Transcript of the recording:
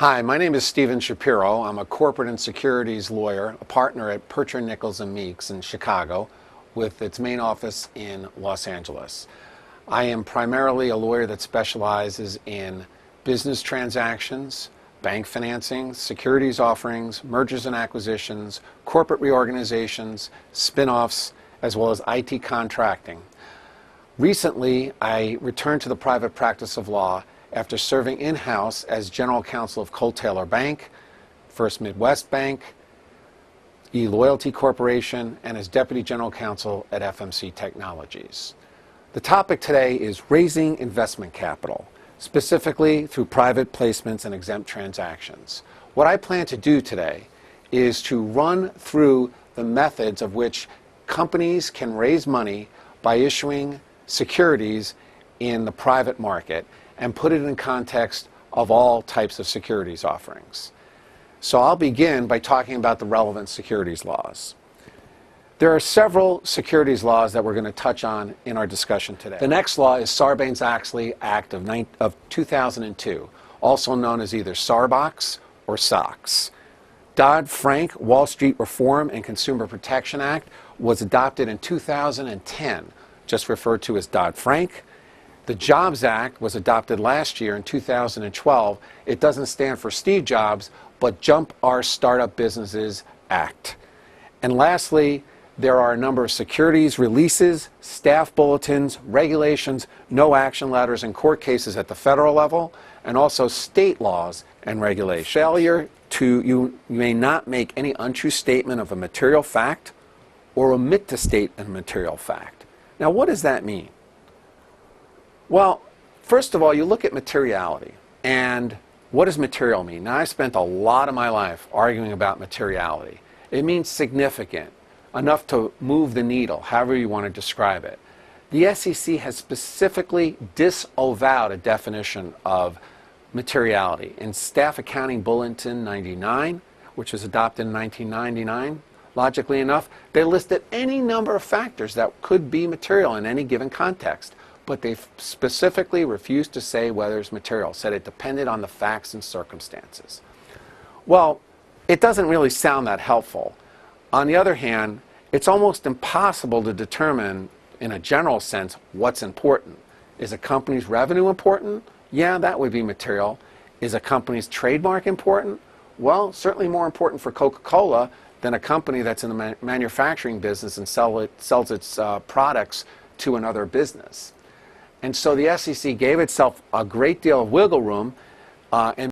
Hi, my name is Stephen Shapiro. I'm a corporate and securities lawyer, a partner at Percher Nichols & Meeks in Chicago, with its main office in Los Angeles. I am primarily a lawyer that specializes in business transactions, bank financing, securities offerings, mergers and acquisitions, corporate reorganizations, spin-offs, as well as IT contracting. Recently, I returned to the private practice of law after serving in-house as general counsel of Colt Taylor Bank, First Midwest Bank, eLoyalty Corporation, and as deputy general counsel at FMC Technologies. The topic today is raising investment capital, specifically through private placements and exempt transactions. What I plan to do today is to run through the methods of which companies can raise money by issuing securities in the private market and put it in context of all types of securities offerings. So I'll begin by talking about the relevant securities laws. There are several securities laws that we're going to touch on in our discussion today. The next law is Sarbanes-Oxley Act of 2002, also known as either SARBOX or SOX. Dodd-Frank Wall Street Reform and Consumer Protection Act was adopted in 2010, just referred to as Dodd-Frank. The Jobs Act was adopted last year in 2012. It doesn't stand for Steve Jobs, but Jump Our Startup Businesses Act. And lastly, there are a number of securities releases, staff bulletins, regulations, no action letters, and court cases at the federal level, and also state laws and regulations. You may not make any untrue statement of a material fact or omit to state a material fact. Now, what does that mean? Well, first of all, you look at materiality. And what does material mean? Now, I spent a lot of my life arguing about materiality. It means significant, enough to move the needle, however you want to describe it. The SEC has specifically disavowed a definition of materiality. In Staff Accounting Bulletin 99, which was adopted in 1999, logically enough, they listed any number of factors that could be material in any given context. But they specifically refused to say whether it's material, said it depended on the facts and circumstances. Well, it doesn't really sound that helpful. On the other hand, it's almost impossible to determine, in a general sense, what's important. Is a company's revenue important? Yeah, that would be material. Is a company's trademark important? Well, certainly more important for Coca-Cola than a company that's in the manufacturing business and sells its products to another business. And so the SEC gave itself a great deal of wiggle room and